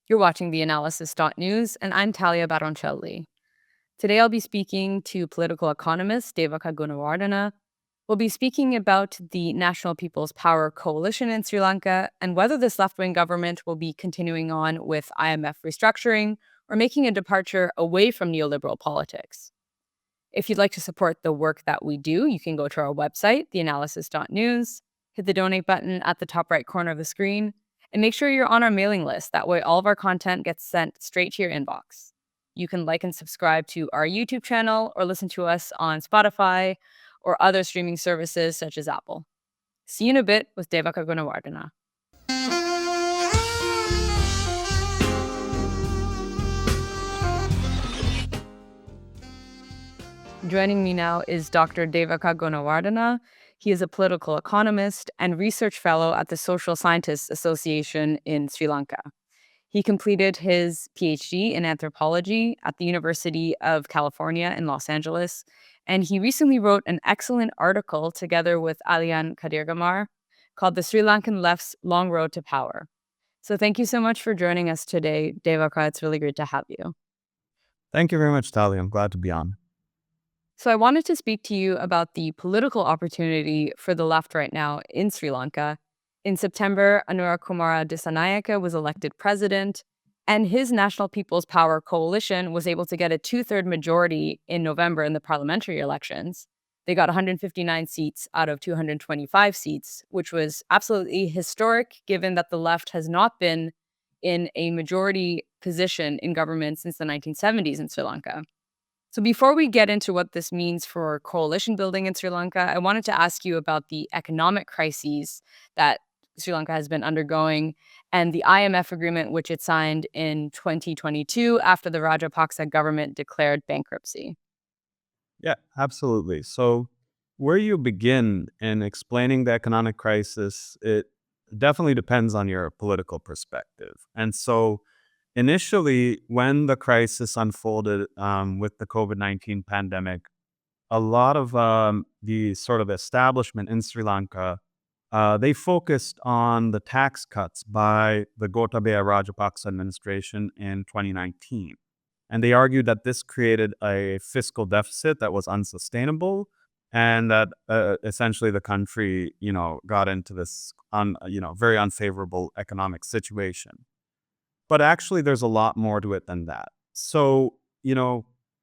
You're watching theAnalysis-news, and I'm Talia Baroncelli. Today I'll be speaking to political economist Devaka Gunawardena. We'll be speaking about the National People's Power Coalition in Sri Lanka and whether this left-wing government will be continuing on with IMF restructuring or making a departure away from neoliberal politics. If you'd like to support the work that we do, you can go to our website, theanalysis.news, hit the donate button at the top right corner of the screen, and make sure you're on our mailing list. That way, all of our content gets sent straight to your inbox. You can like and subscribe to our YouTube channel or listen to us on Spotify or other streaming services such as Apple. See you in a bit with Devaka Gunawardena. Joining me now is Dr. Devaka Gunawardena. He is a political economist and research fellow at the Social Scientists Association in Sri Lanka. He completed his PhD in anthropology at the University of California in Los Angeles, and he recently wrote an excellent article together with Alian Kadirgamar called The Sri Lankan Left's Long Road to Power. So thank you so much for joining us today, Devaka. It's really great to have you. Thank you very much, Talia. I'm glad to be on. So I wanted to speak to you about the political opportunity for the left right now in Sri Lanka. In September, Anura Dissanayake was elected president, and his National People's Power Coalition was able to get a two-third majority in November in the parliamentary elections. They got 159 seats out of 225 seats, which was absolutely historic given that the left has not been in a majority position in government since the 1970s in Sri Lanka. So before we get into what this means for coalition building in Sri Lanka, I wanted to ask you about the economic crises that Sri Lanka has been undergoing and the IMF agreement, which it signed in 2022 after the Rajapaksa government declared bankruptcy. Yeah, absolutely. So, where you begin in explaining the economic crisis, it definitely depends on your political perspective. And so, initially, when the crisis unfolded with the COVID-19 pandemic, a lot of the sort of establishment in Sri Lanka, they focused on the tax cuts by the Gotabaya Rajapaksa administration in 2019. And they argued that this created a fiscal deficit that was unsustainable and that essentially the country, got into this, very unfavorable economic situation. But actually, there's a lot more to it than that. So,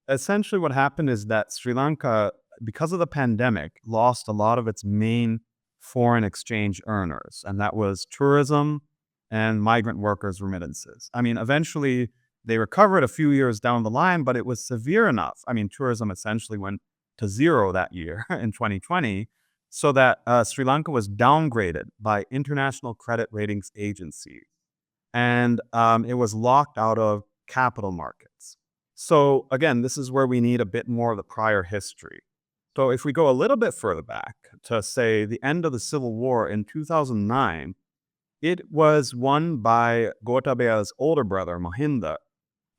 essentially what happened is that Sri Lanka, because of the pandemic, lost a lot of its main foreign exchange earners, and that was tourism and migrant workers' remittances. I mean, eventually they recovered a few years down the line, but it was severe enough. I mean, tourism essentially went to zero that year in 2020, so that Sri Lanka was downgraded by international credit ratings agencies and it was locked out of capital markets. So again, this is where we need a bit more of the prior history. So if we go a little bit further back to say the end of the Civil War in 2009, it was won by Gotabaya's older brother, Mahinda,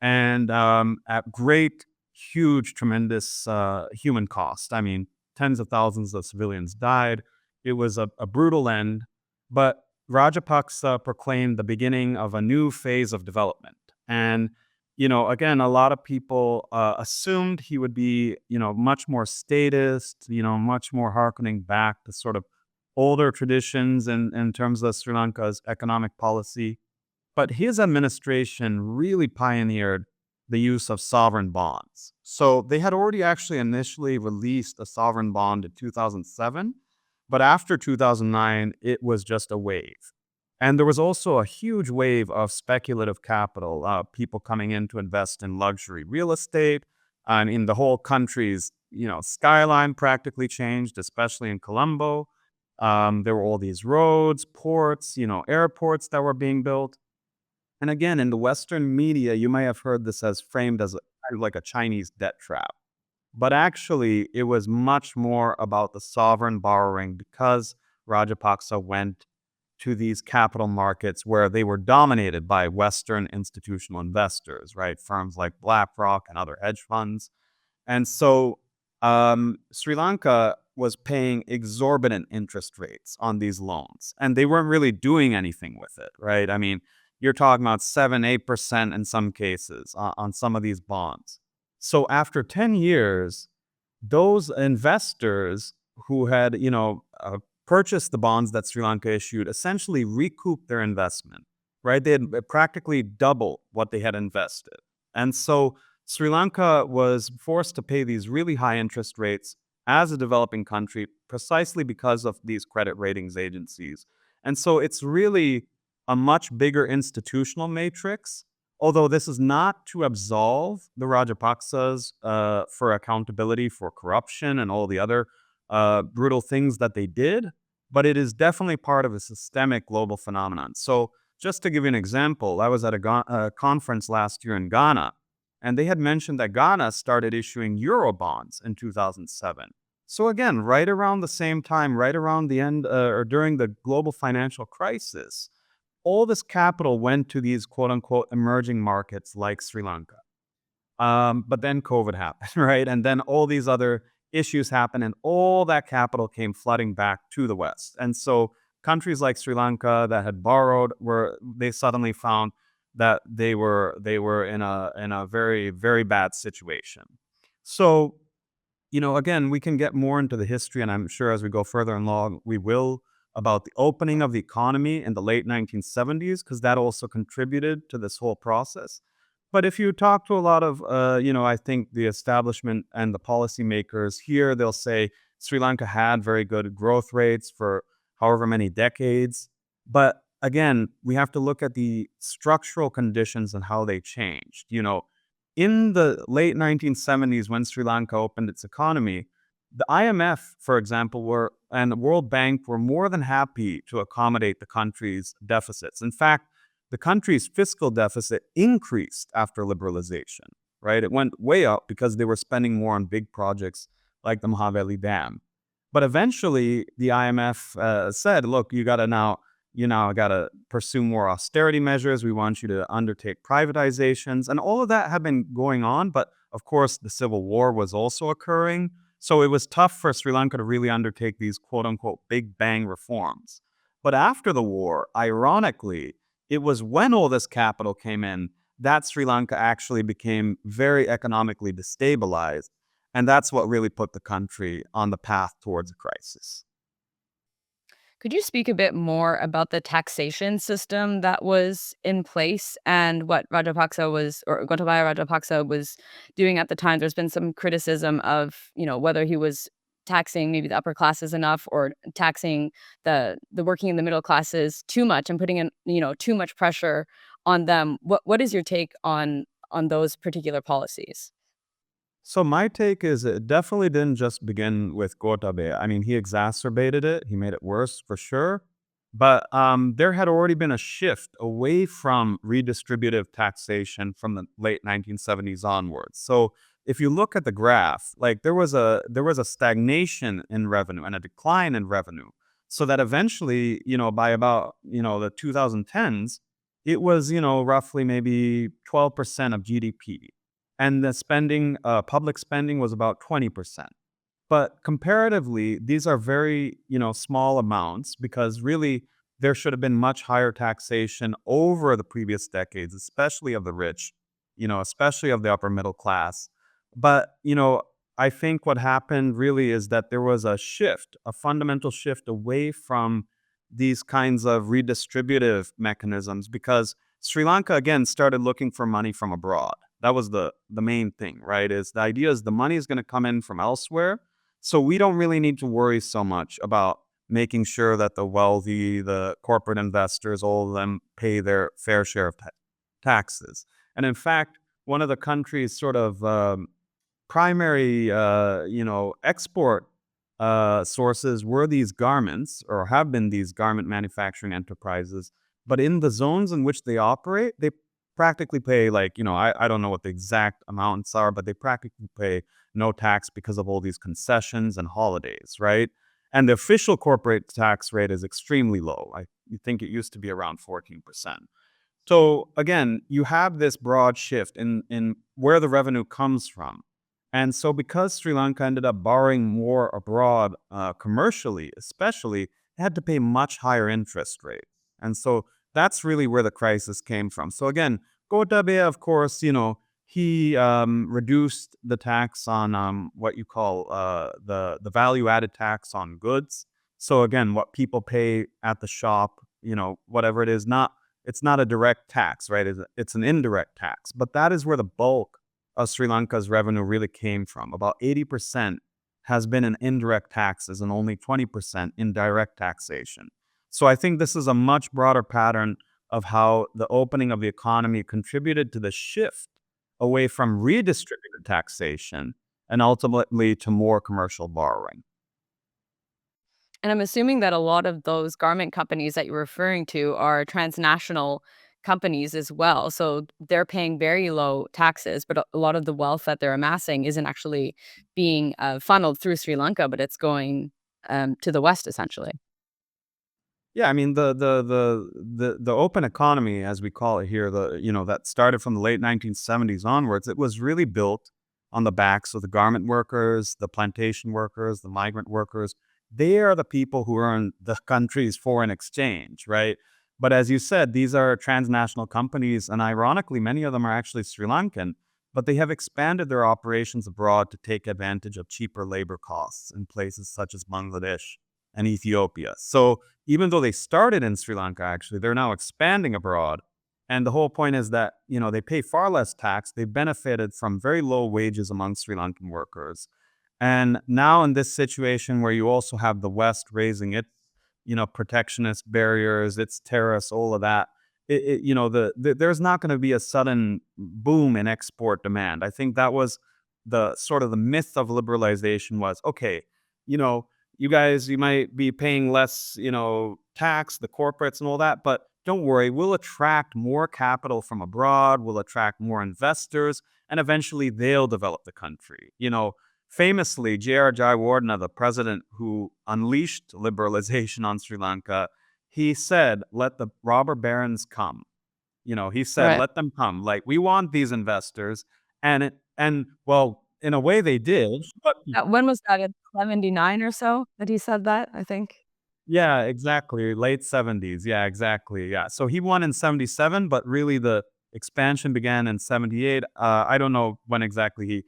and at great, huge, tremendous human cost. I mean, tens of thousands of civilians died. It was a brutal end, but Rajapaksa proclaimed the beginning of a new phase of development. And, again, a lot of people assumed he would be, much more statist, much more harkening back to sort of older traditions in terms of Sri Lanka's economic policy. But his administration really pioneered the use of sovereign bonds. So they had already actually initially released a sovereign bond in 2007, but after 2009, it was just a wave. And there was also a huge wave of speculative capital, people coming in to invest in luxury real estate. And in the whole country's, skyline practically changed, especially in Colombo. There were all these roads, ports, airports that were being built. And again, in the Western media, you may have heard this as framed as kind of like a Chinese debt trap. But actually, it was much more about the sovereign borrowing because Rajapaksa went to these capital markets where they were dominated by Western institutional investors, right? Firms like BlackRock and other hedge funds. And so Sri Lanka was paying exorbitant interest rates on these loans, and they weren't really doing anything with it, right? I mean, you're talking about 7, 8% in some cases on some of these bonds. So after 10 years, those investors who had, purchased the bonds that Sri Lanka issued essentially recouped their investment, right? They had practically double what they had invested. And so Sri Lanka was forced to pay these really high interest rates as a developing country precisely because of these credit ratings agencies. And so it's really a much bigger institutional matrix. Although this is not to absolve the Rajapaksas for accountability for corruption and all the other brutal things that they did, but it is definitely part of a systemic global phenomenon. So, just to give you an example, I was at a conference last year in Ghana, and they had mentioned that Ghana started issuing euro bonds in 2007. So, again, right around the same time, right around the end or during the global financial crisis, all this capital went to these quote unquote emerging markets like Sri Lanka. But then COVID happened, right? And then all these other issues happened, and all that capital came flooding back to the West. And so countries like Sri Lanka that had borrowed were they suddenly found that they were in a very, very bad situation. So, again, we can get more into the history, and I'm sure as we go further along, we will, about the opening of the economy in the late 1970s, because that also contributed to this whole process. But if you talk to a lot of, I think the establishment and the policymakers here, they'll say Sri Lanka had very good growth rates for however many decades. But again, we have to look at the structural conditions and how they changed. In the late 1970s, when Sri Lanka opened its economy, the IMF, for example, and the World Bank were more than happy to accommodate the country's deficits. In fact, the country's fiscal deficit increased after liberalization, right? It went way up because they were spending more on big projects like the Mahaveli Dam. But eventually, the IMF said, "Look, you now got to pursue more austerity measures. We want you to undertake privatizations," and all of that had been going on. But of course, the civil war was also occurring, so it was tough for Sri Lanka to really undertake these quote unquote big bang reforms. But after the war, ironically, it was when all this capital came in that Sri Lanka actually became very economically destabilized. And that's what really put the country on the path towards a crisis. Could you speak a bit more about the taxation system that was in place and what Rajapaksa was or Gotabaya Rajapaksa was doing at the time? There's been some criticism of, whether he was taxing maybe the upper classes enough or taxing the working in the middle classes too much and putting in, too much pressure on them. What is your take on those particular policies? So my take is it definitely didn't just begin with Gotabe. I mean, he exacerbated it. He made it worse for sure. But there had already been a shift away from redistributive taxation from the late 1970s onwards. So if you look at the graph, like there was a stagnation in revenue and a decline in revenue. So that eventually, by about the 2010s, it was roughly maybe 12% of GDP, and the public spending was about 20%. But comparatively, these are very, small amounts because really there should have been much higher taxation over the previous decades, especially of the rich, especially of the upper middle class. But, I think what happened really is that there was a shift, a fundamental shift away from these kinds of redistributive mechanisms because Sri Lanka again started looking for money from abroad. That was the main thing, right? Is the idea is the money is going to come in from elsewhere, so we don't really need to worry so much about making sure that the wealthy, the corporate investors, all of them pay their fair share of taxes. And in fact, one of the country's sort of primary, export sources were these garments, or have been these garment manufacturing enterprises. But in the zones in which they operate, they practically pay like, I don't know what the exact amounts are, but they practically pay no tax because of all these concessions and holidays, right? And the official corporate tax rate is extremely low. I think it used to be around 14%. So again, you have this broad shift in where the revenue comes from. And so because Sri Lanka ended up borrowing more abroad commercially, especially, it had to pay much higher interest rates. And so that's really where the crisis came from. So again, Gotabaya, of course, he reduced the tax on what you call the value added tax on goods. So again, what people pay at the shop, whatever it is, it's not a direct tax, right? It's an indirect tax. But that is where the bulk of Sri Lanka's revenue really came from. About 80% has been in indirect taxes and only 20% in direct taxation. So I think this is a much broader pattern of how the opening of the economy contributed to the shift away from redistributed taxation and ultimately to more commercial borrowing. And I'm assuming that a lot of those garment companies that you're referring to are transnational companies as well. So they're paying very low taxes, but a lot of the wealth that they're amassing isn't actually being funneled through Sri Lanka, but it's going to the West essentially. Yeah, I mean the open economy, as we call it here, that started from the late 1970s onwards. It was really built on the backs of the garment workers, the plantation workers, the migrant workers. They are the people who earn the country's foreign exchange, right? But as you said, these are transnational companies, and ironically, many of them are actually Sri Lankan, but they have expanded their operations abroad to take advantage of cheaper labor costs in places such as Bangladesh and Ethiopia. So even though they started in Sri Lanka, actually, they're now expanding abroad. And the whole point is that, they pay far less tax. They benefited from very low wages among Sri Lankan workers. And now in this situation where you also have the West raising its, protectionist barriers, its tariffs, all of that, there's not going to be a sudden boom in export demand. I think that was the sort of the myth of liberalization was, okay, you know, you guys, you might be paying less, tax, the corporates and all that, but don't worry, we'll attract more capital from abroad, we'll attract more investors, and eventually they'll develop the country. Famously, J.R. Jayawardena, the president who unleashed liberalization on Sri Lanka, he said, let the robber barons come. He said, Right. let them come. Like, we want these investors. And well, in a way they did, but When was that? In 79 or so that he said that, I think? yeah, exactly. Late 70s. Yeah, exactly. Yeah. So he won in 77, but really the expansion began in 78. I don't know when exactly he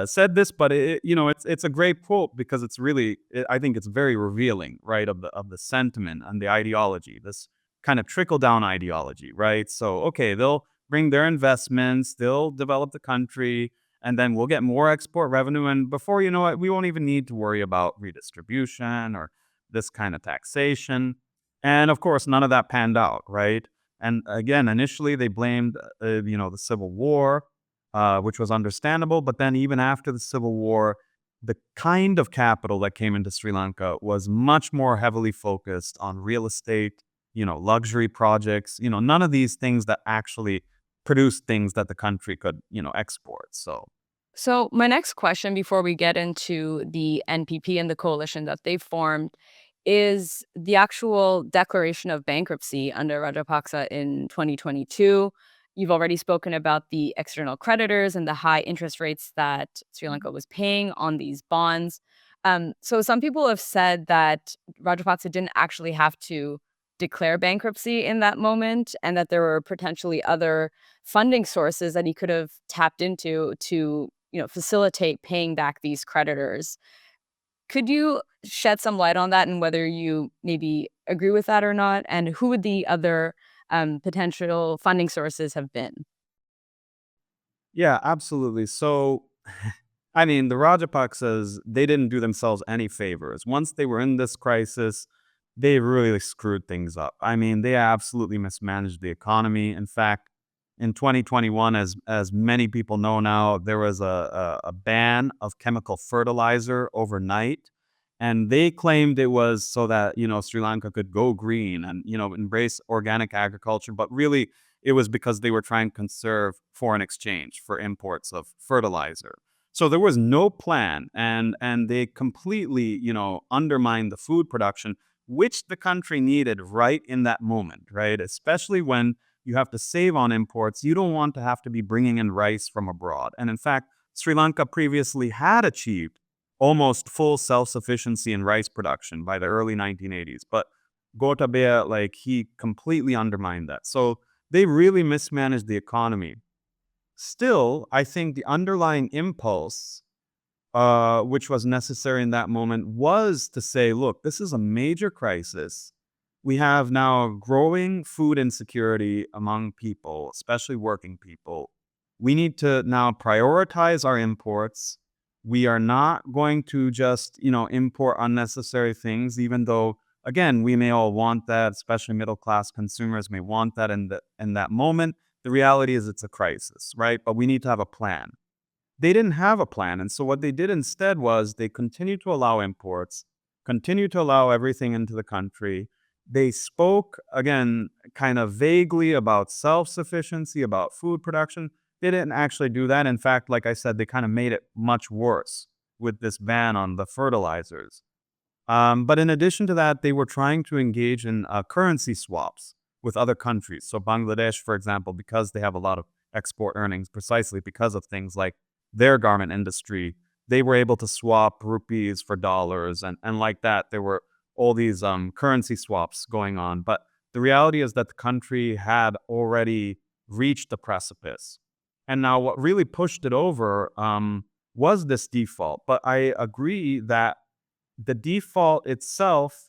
said this, but it's a great quote because I think it's very revealing, right, of the sentiment and the ideology, this kind of trickle down ideology, right? So, okay, they'll bring their investments, they'll develop the country, and then we'll get more export revenue. And before you know it, we won't even need to worry about redistribution or this kind of taxation. And of course, none of that panned out, right? And again, initially they blamed, the Civil War, which was understandable. But then even after the Civil War, the kind of capital that came into Sri Lanka was much more heavily focused on real estate, luxury projects, none of these things that actually produced things that the country could, export. So So my next question before we get into the NPP and the coalition that they've formed is the actual declaration of bankruptcy under Rajapaksa in 2022. You've already spoken about the external creditors and the high interest rates that Sri Lanka was paying on these bonds. So some people have said that Rajapaksa didn't actually have to declare bankruptcy in that moment and that there were potentially other funding sources that he could have tapped into to facilitate paying back these creditors. Could you shed some light on that and whether you maybe agree with that or not? And who would the other potential funding sources have been? yeah, absolutely. So I mean, the Rajapaksas, they didn't do themselves any favors. Once they were in this crisis, they really screwed things up. I mean, they absolutely mismanaged the economy. In fact, in 2021, as many people know now, there was a ban of chemical fertilizer overnight. And they claimed it was so that, Sri Lanka could go green and, embrace organic agriculture. But really, it was because they were trying to conserve foreign exchange for imports of fertilizer. So there was no plan, and they completely, undermined the food production, which the country needed right in that moment, right? Especially when you have to save on imports. You don't want to have to be bringing in rice from abroad. And in fact, Sri Lanka previously had achieved almost full self-sufficiency in rice production by the early 1980s. But Gotabaya, like he completely undermined that. So they really mismanaged the economy. Still, I think the underlying impulse, which was necessary in that moment, was to say, look, this is a major crisis. We have now growing food insecurity among people, especially working people. We need to now prioritize our imports. We are not going to just, import unnecessary things, even though, again, we may all want that, especially middle class consumers may want that in that moment. The reality is it's a crisis, right? But we need to have a plan. They didn't have a plan. And so what they did instead was they continued to allow imports, continued to allow everything into the country. They spoke, again, kind of vaguely about self sufficiency, about food production. They didn't actually do that. In fact, like I said, they kind of made it much worse with this ban on the fertilizers. But in addition to that, they were trying to engage in currency swaps with other countries. So Bangladesh, for example, because they have a lot of export earnings, precisely because of things like their garment industry, they were able to swap rupees for dollars, and like that, there were all these currency swaps going on. But the reality is that the country had already reached the precipice. And now what really pushed it over was this default. But I agree that the default itself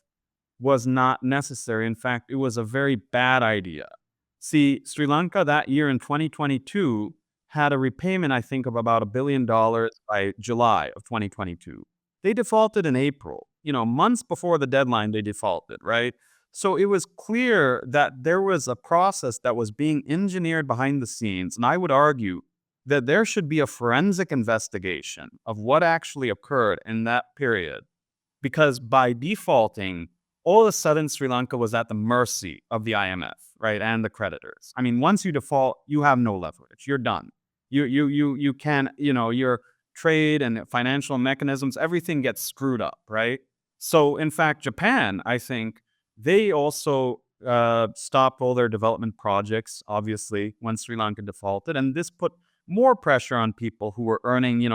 was not necessary. In fact, it was a very bad idea. See, Sri Lanka that year in 2022 had a repayment, I think, of about $1 billion by July of 2022. They defaulted in April, months before the deadline, they defaulted, right? So it was clear that there was a process that was being engineered behind the scenes. And I would argue that there should be a forensic investigation of what actually occurred in that period, because by defaulting, all of a sudden Sri Lanka was at the mercy of the IMF, right, and the creditors. I mean, once you default, you have no leverage. You're done. You can, your trade and financial mechanisms, everything gets screwed up, right? So, in fact, Japan, I think, they also stopped all their development projects, obviously, when Sri Lanka defaulted, and this put more pressure on people who were earning,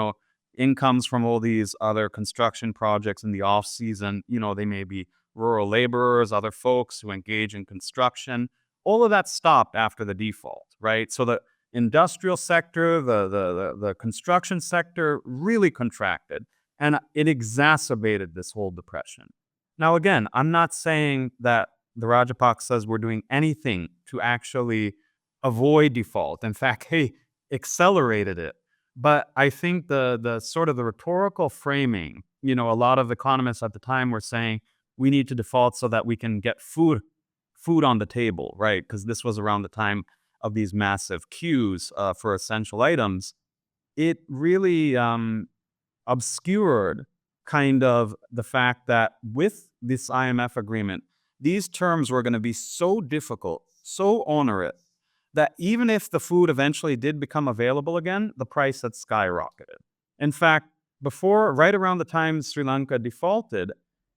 incomes from all these other construction projects in the off season. They may be rural laborers, other folks who engage in construction. All of that stopped after the default, right? So the industrial sector, the construction sector really contracted, and it exacerbated this whole depression. Now, again, I'm not saying that the Rajapaksa says we're doing anything to actually avoid default. In fact, hey, accelerated it. But I think the sort of the rhetorical framing, a lot of economists at the time were saying we need to default so that we can get food on the table, right? Because this was around the time of these massive queues for essential items. It really obscured kind of the fact that with this IMF agreement, these terms were going to be so difficult, so onerous, that even if the food eventually did become available again, the price had skyrocketed. In fact, right around the time Sri Lanka defaulted,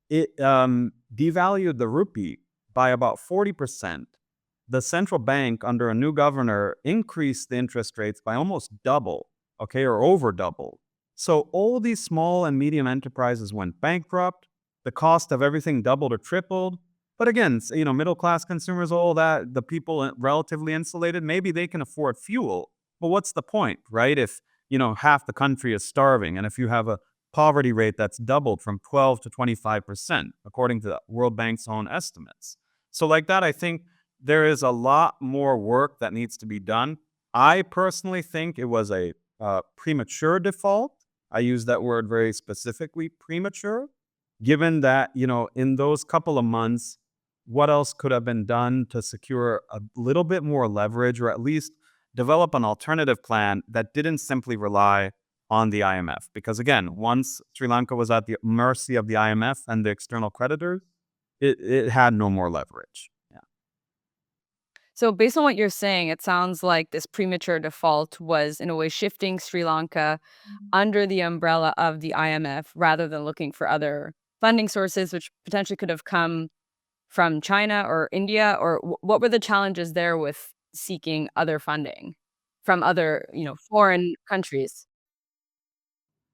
it devalued the rupee by about 40%. The central bank, under a new governor, increased the interest rates by almost double, okay, or over double. So all these small and medium enterprises went bankrupt. The cost of everything doubled or tripled. But again, middle class consumers, all that, the people relatively insulated, maybe they can afford fuel. But what's the point, right? If, half the country is starving, and if you have a poverty rate that's doubled from 12 to 25%, according to the World Bank's own estimates. So like that, I think there is a lot more work that needs to be done. I personally think it was a premature default. I use that word very specifically, premature, given that, in those couple of months, what else could have been done to secure a little bit more leverage, or at least develop an alternative plan that didn't simply rely on the IMF? Because again, once Sri Lanka was at the mercy of the IMF and the external creditors, it had no more leverage. Yeah. So, based on what you're saying, it sounds like this premature default was, in a way, shifting Sri Lanka under the umbrella of the IMF rather than looking for other funding sources, which potentially could have come from China or India. Or what were the challenges there with seeking other funding from other, foreign countries?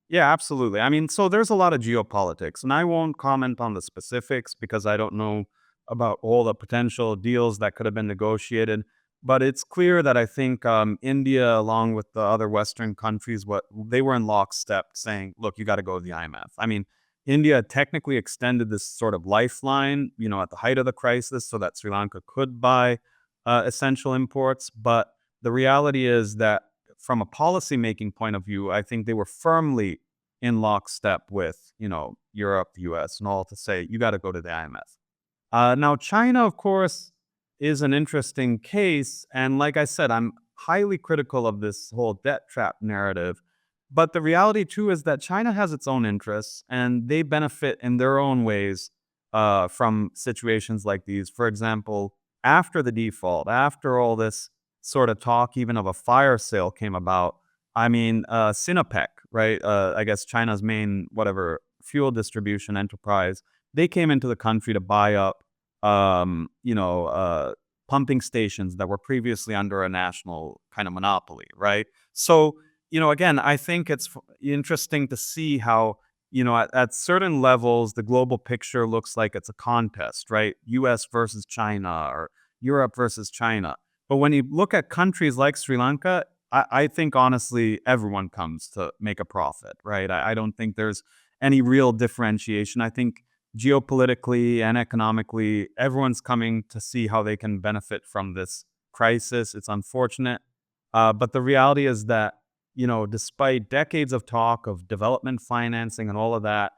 Yeah, absolutely. I mean, so there's a lot of geopolitics, and I won't comment on the specifics because I don't know about all the potential deals that could have been negotiated. But it's clear that I think India, along with the other Western countries, what they were in lockstep saying, look, you got to go to the IMF. I mean, India technically extended this sort of lifeline, at the height of the crisis so that Sri Lanka could buy essential imports. But the reality is that from a policy-making point of view, I think they were firmly in lockstep with, Europe, the US, and all to say, you got to go to the IMF. Now, China, of course, is an interesting case. And like I said, I'm highly critical of this whole debt trap narrative. But the reality, too, is that China has its own interests and they benefit in their own ways from situations like these. For example, after the default, after all this sort of talk, even of a fire sale came about, I mean, Sinopec, right? I guess China's main, whatever, fuel distribution enterprise, they came into the country to buy up um, you know, uh, pumping stations that were previously under a national kind of monopoly, right? So, again, I think it's interesting to see how, at certain levels, the global picture looks like it's a contest, right? US versus China or Europe versus China. But when you look at countries like Sri Lanka, I think honestly, everyone comes to make a profit, right? I don't think there's any real differentiation. I think geopolitically and economically, everyone's coming to see how they can benefit from this crisis. It's unfortunate. But the reality is that, despite decades of talk of development financing and all of that,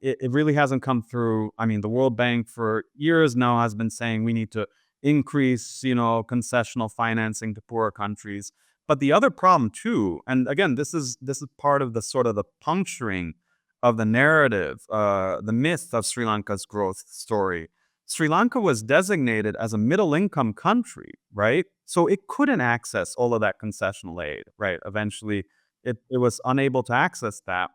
it really hasn't come through. I mean, the World Bank for years now has been saying we need to increase, concessional financing to poorer countries. But the other problem too, and again, this is part of the sort of the puncturing of the narrative, the myth of Sri Lanka's growth story. Sri Lanka was designated as a middle income country, right? So it couldn't access all of that concessional aid, right? Eventually, it was unable to access that.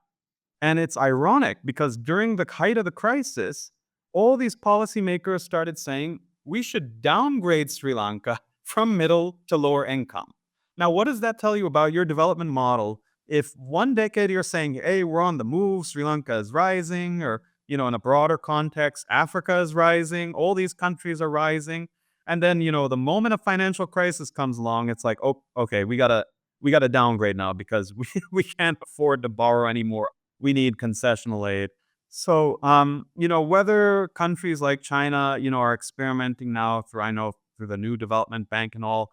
And it's ironic because during the height of the crisis, all these policymakers started saying we should downgrade Sri Lanka from middle to lower income. Now, what does that tell you about your development model? If one decade you're saying, hey, we're on the move, Sri Lanka is rising, or, in a broader context, Africa is rising, all these countries are rising. And then, the moment a financial crisis comes along, it's like, oh, okay, we gotta downgrade now because we can't afford to borrow anymore. We need concessional aid. So, whether countries like China, are experimenting now through, I know, through the new development bank and all,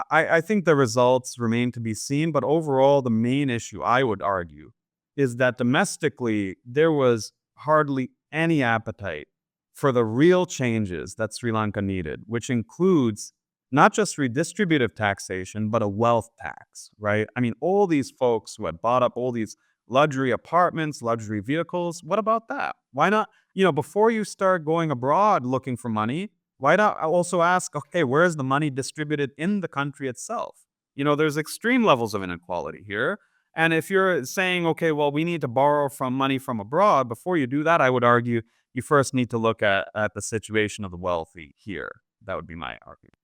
I think the results remain to be seen. But overall, the main issue, I would argue, is that domestically, there was hardly any appetite for the real changes that Sri Lanka needed, which includes not just redistributive taxation, but a wealth tax, right? I mean, all these folks who had bought up all these luxury apartments, luxury vehicles. What about that? Why not, before you start going abroad looking for money, why not also ask, okay, where is the money distributed in the country itself? There's extreme levels of inequality here. And if you're saying, okay, well, we need to borrow from money from abroad, before you do that, I would argue you first need to look at the situation of the wealthy here. That would be my argument.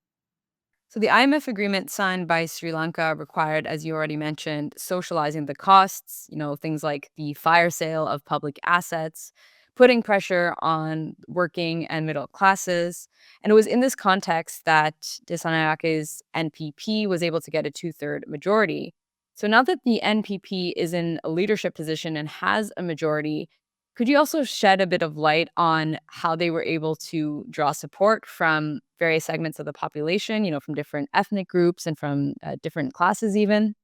So the IMF agreement signed by Sri Lanka required, as you already mentioned, socializing the costs, things like the fire sale of public assets, putting pressure on working and middle classes. And it was in this context that Disanayake's NPP was able to get a two-third majority. So now that the NPP is in a leadership position and has a majority, could you also shed a bit of light on how they were able to draw support from various segments of the population, from different ethnic groups and from different classes even?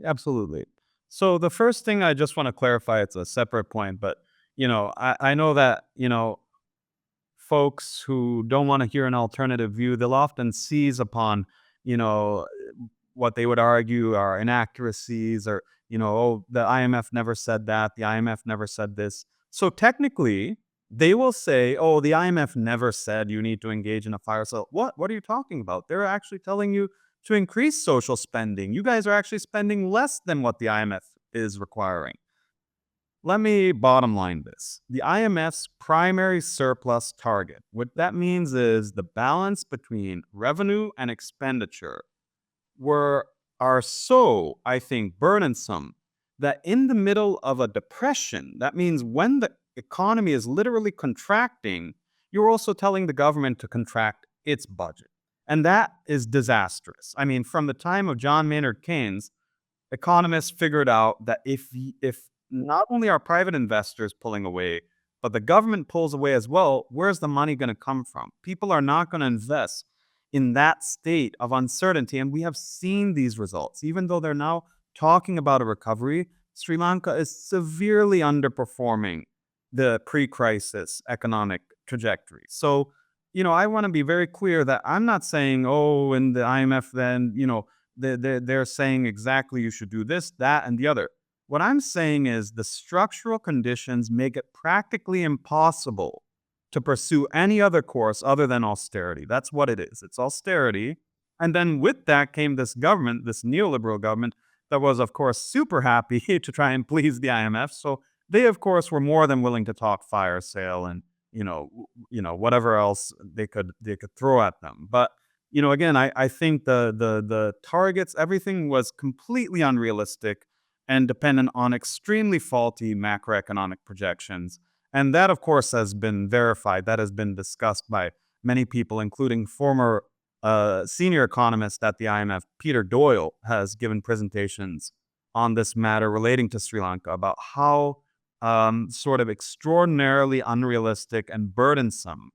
Absolutely. So the first thing I just want to clarify, it's a separate point, but I know that, folks who don't want to hear an alternative view, they'll often seize upon, you know, what they would argue are inaccuracies or, oh, the IMF never said that, the IMF never said this. So technically, they will say, oh, the IMF never said you need to engage in a fire sale. What are you talking about? They're actually telling you to increase social spending. You guys are actually spending less than what the IMF is requiring. Let me bottom line this. The IMF's primary surplus target, what that means is the balance between revenue and expenditure were are so, I think, burdensome that in the middle of a depression, that means when the economy is literally contracting, you're also telling the government to contract its budget. And that is disastrous. I mean, from the time of John Maynard Keynes, economists figured out that if not only are private investors pulling away, but the government pulls away as well, where's the money going to come from? People are not going to invest in that state of uncertainty. And we have seen these results. Even though they're now talking about a recovery, Sri Lanka is severely underperforming the pre-crisis economic trajectory. So, I want to be very clear that I'm not saying, oh, in the IMF, then, they're saying exactly you should do this, that, and the other. What I'm saying is the structural conditions make it practically impossible to pursue any other course other than austerity. That's what it is. It's austerity. And then with that came this government, this neoliberal government, that was, of course, super happy to try and please the IMF. So they, of course, were more than willing to talk fire sale and whatever else they could throw at them. But again, I think the targets, everything was completely unrealistic and dependent on extremely faulty macroeconomic projections. And that, of course, has been verified. That has been discussed by many people, including former senior economist at the IMF, Peter Doyle, has given presentations on this matter relating to Sri Lanka about how sort of extraordinarily unrealistic and burdensome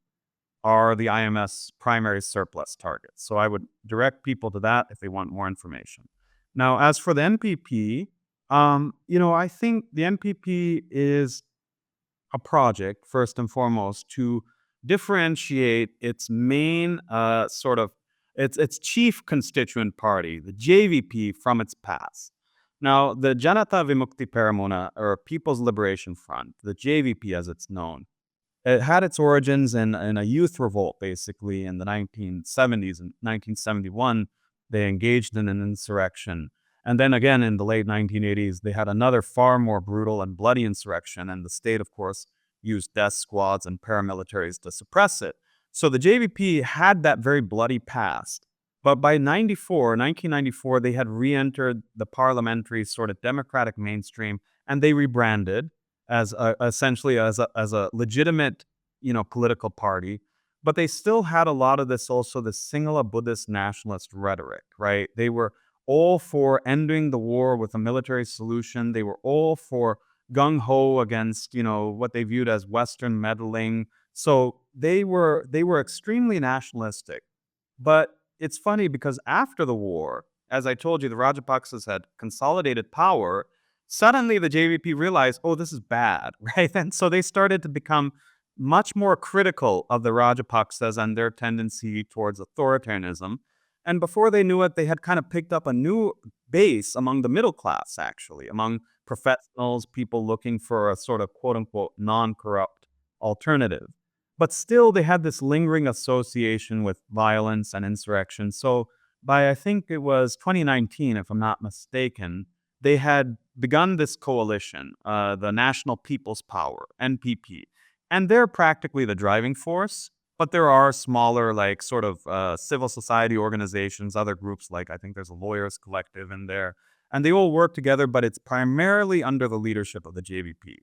are the IMF's primary surplus targets. So I would direct people to that if they want more information. Now, as for the NPP, I think the NPP is a project, first and foremost, to differentiate its main its chief constituent party, the JVP, from its past. Now, the Janata Vimukti Peramona, or People's Liberation Front, the JVP as it's known, it had its origins in a youth revolt, basically, in the 1970s. In 1971, they engaged in an insurrection. And then again, in the late 1980s, they had another far more brutal and bloody insurrection. And the state, of course, used death squads and paramilitaries to suppress it. So the JVP had that very bloody past. But by 1994, they had re-entered the parliamentary sort of democratic mainstream, and they rebranded as essentially as a legitimate, political party. But they still had a lot of this Sinhala Buddhist nationalist rhetoric, right? They were all for ending the war with a military solution. They were all for gung-ho against, what they viewed as Western meddling. So they were extremely nationalistic. But it's funny because after the war, as I told you, the Rajapaksas had consolidated power. Suddenly the JVP realized, oh, this is bad, right? And so they started to become much more critical of the Rajapaksas and their tendency towards authoritarianism. And before they knew it, they had kind of picked up a new base among the middle class, actually, among professionals, people looking for a sort of quote-unquote non-corrupt alternative. But still, they had this lingering association with violence and insurrection. So by, I think it was 2019, if I'm not mistaken, they had begun this coalition, the National People's Power, NPP. And they're practically the driving force. But there are smaller, like, sort of civil society organizations, other groups, like I think there's a lawyers collective in there. And they all work together, but it's primarily under the leadership of the JVP.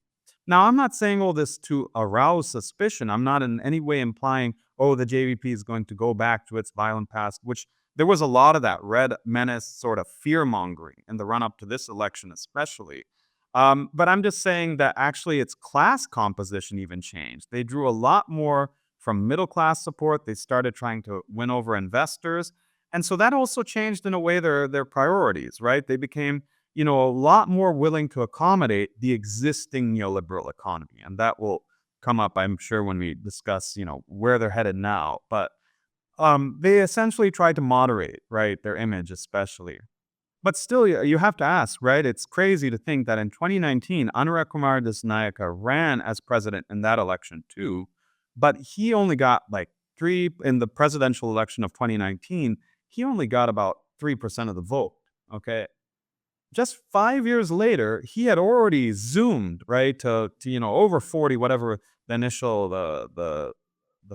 Now, I'm not saying all this to arouse suspicion. I'm not in any way implying, oh, the JVP is going to go back to its violent past, which there was a lot of that red menace sort of fear-mongering in the run-up to this election especially. But I'm just saying that actually its class composition even changed. They drew a lot more from middle-class support. They started trying to win over investors. And so that also changed, in a way, their priorities, right? They became, a lot more willing to accommodate the existing neoliberal economy. And that will come up, I'm sure, when we discuss, where they're headed now. But they essentially tried to moderate, right, their image especially. But still, you have to ask, right? It's crazy to think that in 2019, Anura Dissanayake ran as president in that election too. But he only got in the presidential election of 2019, he only got about 3% of the vote, okay? Just 5 years later, he had already zoomed, right, to over 40, whatever the initial, the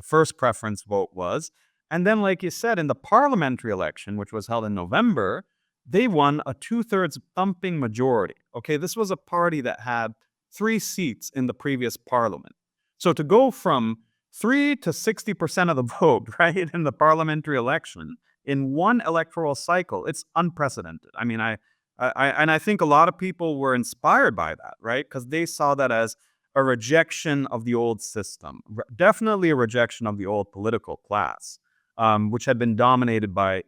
first preference vote was. And then, like you said, in the parliamentary election, which was held in November, they won a 2/3 thumping majority. Okay, this was a party that had 3 seats in the previous parliament. So to go from 3 to 60% of the vote, right, in the parliamentary election in one electoral cycle. It's unprecedented. I mean, I think a lot of people were inspired by that, right? Because they saw that as a rejection of the old system, definitely a rejection of the old political class, which had been dominated by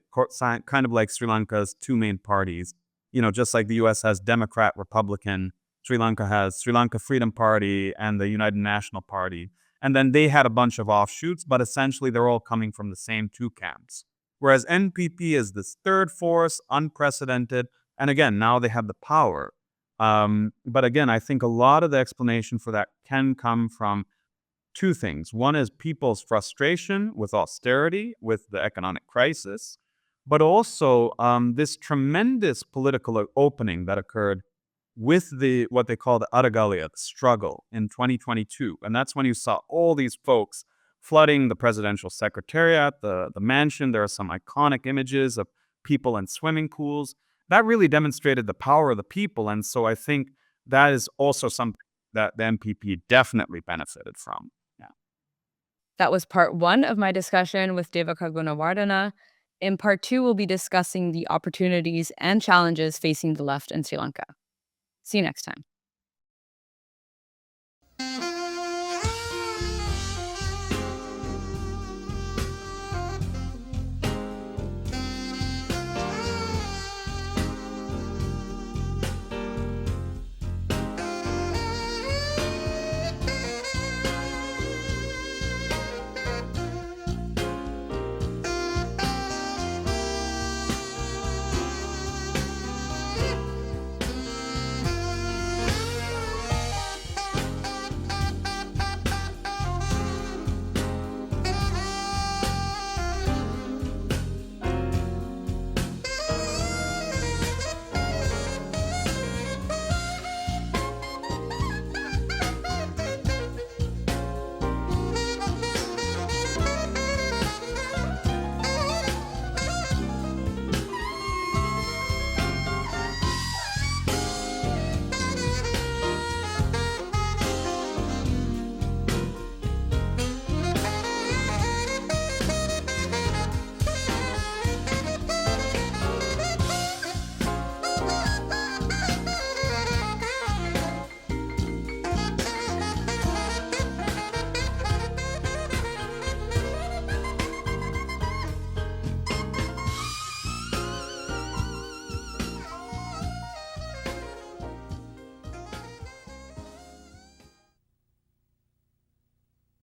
kind of like Sri Lanka's two main parties. You know, just like the U.S. has Democrat, Republican, Sri Lanka has Sri Lanka Freedom Party and the United National Party. And then they had a bunch of offshoots, but essentially they're all coming from the same two camps. Whereas NPP is this third force, unprecedented, and again, now they have the power. But again, I think a lot of the explanation for that can come from two things. One is people's frustration with austerity, with the economic crisis, but also this tremendous political opening that occurred with what they call the Aragalia struggle in 2022. And that's when you saw all these folks flooding the presidential secretariat, the mansion. There are some iconic images of people in swimming pools. That really demonstrated the power of the people. And so I think that is also something that the MPP definitely benefited from. Yeah. That was part one of my discussion with Devaka Gunawardena. In part two, we'll be discussing the opportunities and challenges facing the left in Sri Lanka. See you next time.